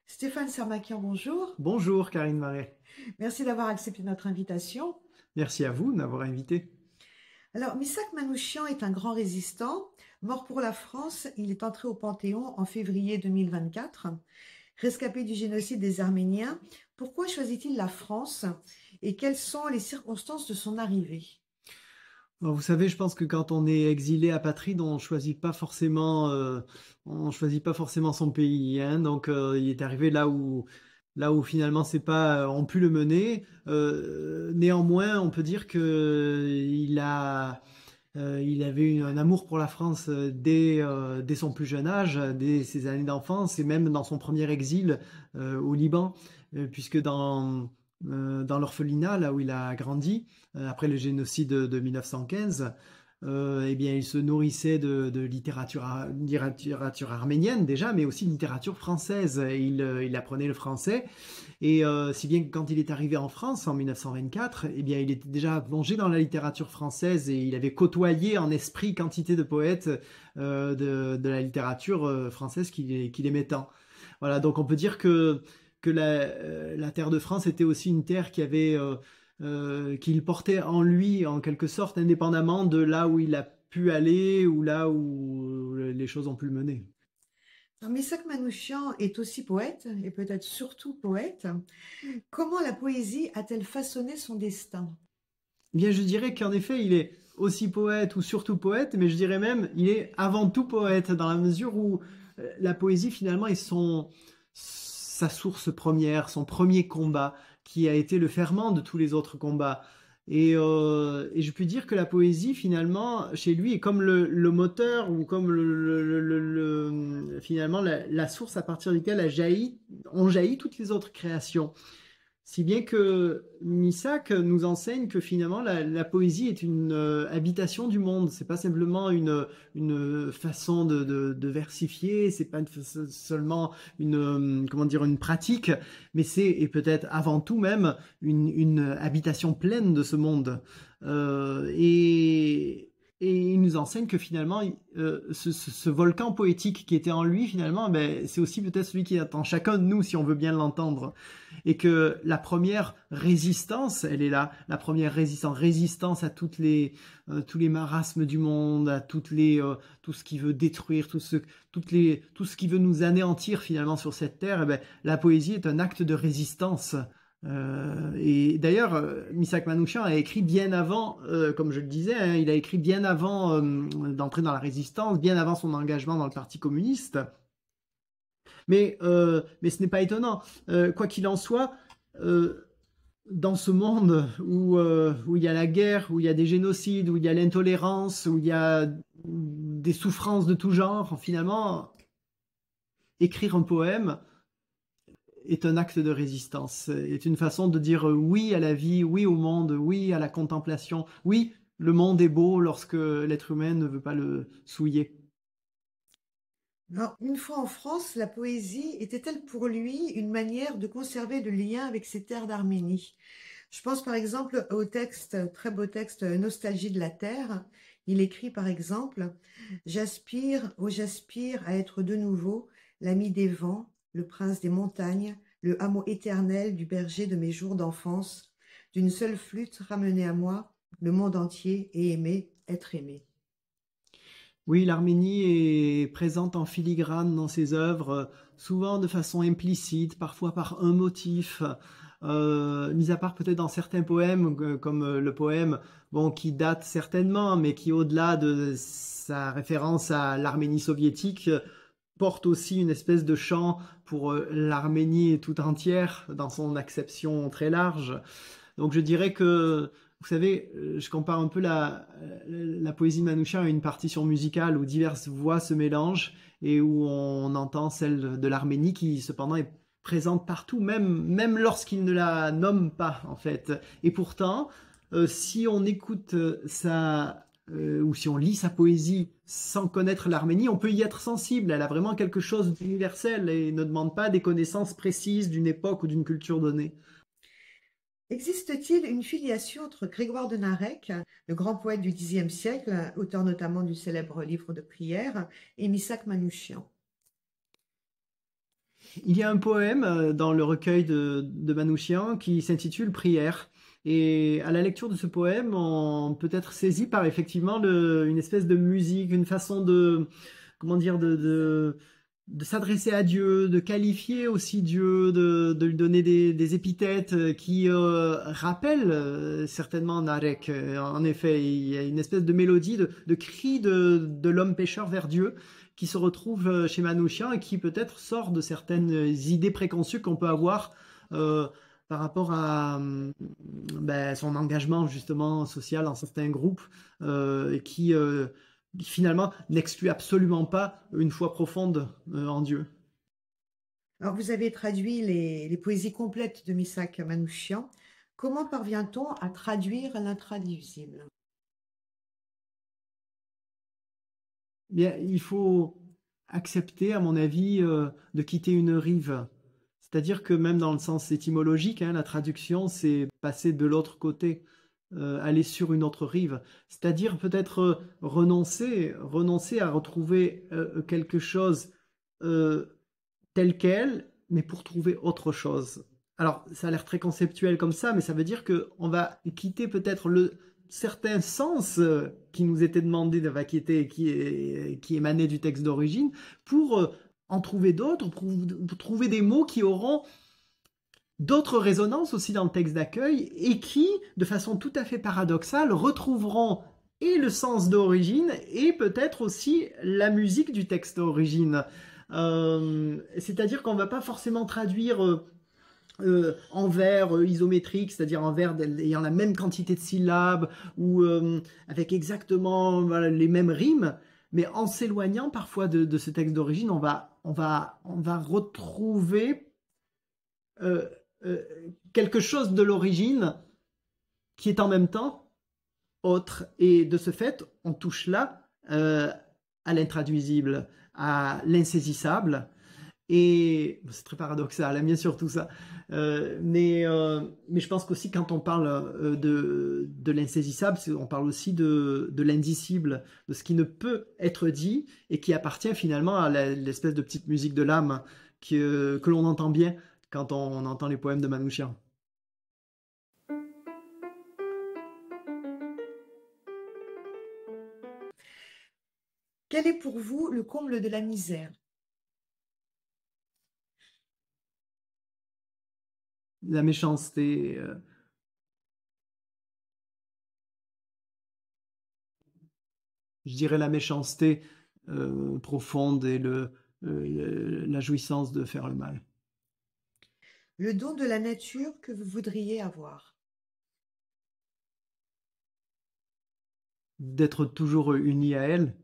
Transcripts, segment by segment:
Stéphane Sermakian, bonjour. Bonjour Karine Marais. Merci d'avoir accepté notre invitation. Merci à vous de m'avoir invité. Alors, Missak Manouchian est un grand résistant. Mort pour la France, il est entré au Panthéon en février 2024. Rescapé du génocide des Arméniens, pourquoi choisit-il la France et quelles sont les circonstances de son arrivée? Vous savez, je pense que quand on est exilé apatride, on choisit pas forcément son pays, hein. Donc, il est arrivé là où finalement c'est pas, on pu le mener. Néanmoins, on peut dire que il avait un amour pour la France dès son plus jeune âge, dès ses années d'enfance et même dans son premier exil au Liban, puisque dans l'orphelinat, là où il a grandi, après le génocide de 1915, eh bien, il se nourrissait de littérature arménienne déjà, mais aussi de littérature française. Il apprenait le français. Et si bien que quand il est arrivé en France en 1924, eh bien, il était déjà plongé dans la littérature française et il avait côtoyé en esprit quantité de poètes de la littérature française qu'il aimait tant. Voilà, donc on peut dire que la terre de France était aussi une terre qu'il portait en lui en quelque sorte, indépendamment de là où il a pu aller ou là où les choses ont pu le mener. Alors, Missak Manouchian est aussi poète et peut-être surtout poète. Comment la poésie a-t-elle façonné son destin? Eh bien, je dirais qu'en effet, il est aussi poète ou surtout poète, mais je dirais même, il est avant tout poète, dans la mesure où la poésie, finalement, est sa source première, son premier combat, qui a été le ferment de tous les autres combats. Et je peux dire que la poésie, finalement, chez lui, est comme le moteur ou comme finalement la source à partir duquel ont jailli toutes les autres créations. Si bien que Misak nous enseigne que finalement la poésie est une habitation du monde. C'est pas simplement une façon de versifier, c'est pas seulement comment dire, une pratique, mais c'est et peut-être avant tout même une habitation pleine de ce monde. Et il nous enseigne que finalement, ce volcan poétique qui était en lui, finalement, ben, c'est aussi peut-être celui qui est en chacun de nous, si on veut bien l'entendre. Et que la première résistance, elle est là, la première résistance à tous les marasmes du monde, à tout ce qui veut détruire, tout ce qui veut nous anéantir finalement sur cette terre. Eh ben, la poésie est un acte de résistance. Et d'ailleurs, Misak Manouchian a écrit bien avant, comme je le disais, hein, il a écrit bien avant d'entrer dans la résistance, bien avant son engagement dans le Parti communiste. Mais ce n'est pas étonnant. Quoi qu'il en soit, euh, dans ce monde où il y a la guerre, où il y a des génocides, où il y a l'intolérance, où il y a des souffrances de tout genre, finalement, écrire un poème est un acte de résistance, est une façon de dire oui à la vie, oui au monde, oui à la contemplation, oui, le monde est beau lorsque l'être humain ne veut pas le souiller. Alors, une fois en France, la poésie était-elle pour lui une manière de conserver le lien avec ses terres d'Arménie? Je pense par exemple au texte, très beau texte, Nostalgie de la terre. Il écrit par exemple: J'aspire, oh j'aspire à être de nouveau l'ami des vents, le prince des montagnes, le hameau éternel du berger de mes jours d'enfance, d'une seule flûte ramenée à moi, le monde entier et aimer, être aimé. Oui, l'Arménie est présente en filigrane dans ses œuvres, souvent de façon implicite, parfois par un motif, mis à part peut-être dans certains poèmes, comme le poème, bon, qui date certainement, mais qui, au-delà de sa référence à l'Arménie soviétique, porte aussi une espèce de chant pour l'Arménie tout entière, dans son acception très large. Donc je dirais que, vous savez, je compare un peu la poésie de Manouchian à une partition musicale où diverses voix se mélangent et où on entend celle de l'Arménie qui cependant est présente partout, même lorsqu'il ne la nomme pas en fait. Et pourtant, si on écoute ou si on lit sa poésie sans connaître l'Arménie, on peut y être sensible. Elle a vraiment quelque chose d'universel et ne demande pas des connaissances précises d'une époque ou d'une culture donnée. Existe-t-il une filiation entre Grégoire de Narek, le grand poète du Xe siècle, auteur notamment du célèbre livre de prières, et Missak Manouchian? Il y a un poème dans le recueil de Manouchian qui s'intitule Prière. Et à la lecture de ce poème, on peut être saisi par effectivement une espèce de musique, une façon de, comment dire, de s'adresser à Dieu, de qualifier aussi Dieu, de lui donner des épithètes qui rappellent certainement Narek. En effet, il y a une espèce de mélodie, de cri de l'homme pécheur vers Dieu qui se retrouve chez Manouchian et qui peut-être sort de certaines idées préconçues qu'on peut avoir par rapport à son engagement justement social dans certains groupes et qui finalement n'exclut absolument pas une foi profonde en Dieu. Alors, vous avez traduit les poésies complètes de Misak Manouchian. Comment parvient-on à traduire l'intraduisible? Bien, il faut accepter, à mon avis, de quitter une rive. C'est-à-dire que même dans le sens étymologique, hein, la traduction, c'est passer de l'autre côté, aller sur une autre rive. C'est-à-dire peut-être renoncer à retrouver quelque chose euh, tel quel, mais pour trouver autre chose. Alors, ça a l'air très conceptuel comme ça, mais ça veut dire qu'on va quitter peut-être le certain sens qui nous était demandé d'évacuer, qui émanait du texte d'origine, pour en trouver d'autres, pour trouver des mots qui auront d'autres résonances aussi dans le texte d'accueil et qui, de façon tout à fait paradoxale, retrouveront et le sens d'origine et peut-être aussi la musique du texte d'origine. C'est-à-dire qu'on ne va pas forcément traduire en vers isométrique, c'est-à-dire en vers ayant la même quantité de syllabes ou avec exactement voilà, les mêmes rimes, mais en s'éloignant parfois de ce texte d'origine, on va retrouver euh, euh, quelque chose de l'origine qui est en même temps autre. Et de ce fait, on touche là à l'intraduisible, à l'insaisissable. Et c'est très paradoxal, bien sûr tout ça. Mais je pense qu'aussi quand on parle de l'insaisissable, on parle aussi de l'indicible, de ce qui ne peut être dit et qui appartient finalement à l'espèce de petite musique de l'âme que l'on entend bien quand on entend les poèmes de Manouchian. Quel est pour vous le comble de la misère? La méchanceté, je dirais la méchanceté profonde et la jouissance de faire le mal. Le don de la nature que vous voudriez avoir? D'être toujours uni à elle,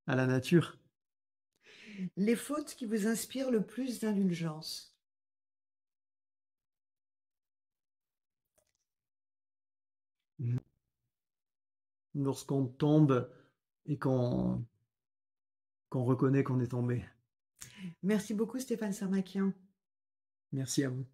à la nature. Les fautes qui vous inspirent le plus d'indulgence? Lorsqu'on tombe et qu'on reconnaît qu'on est tombé. Merci beaucoup Stéphane Sarmakian. Merci à vous.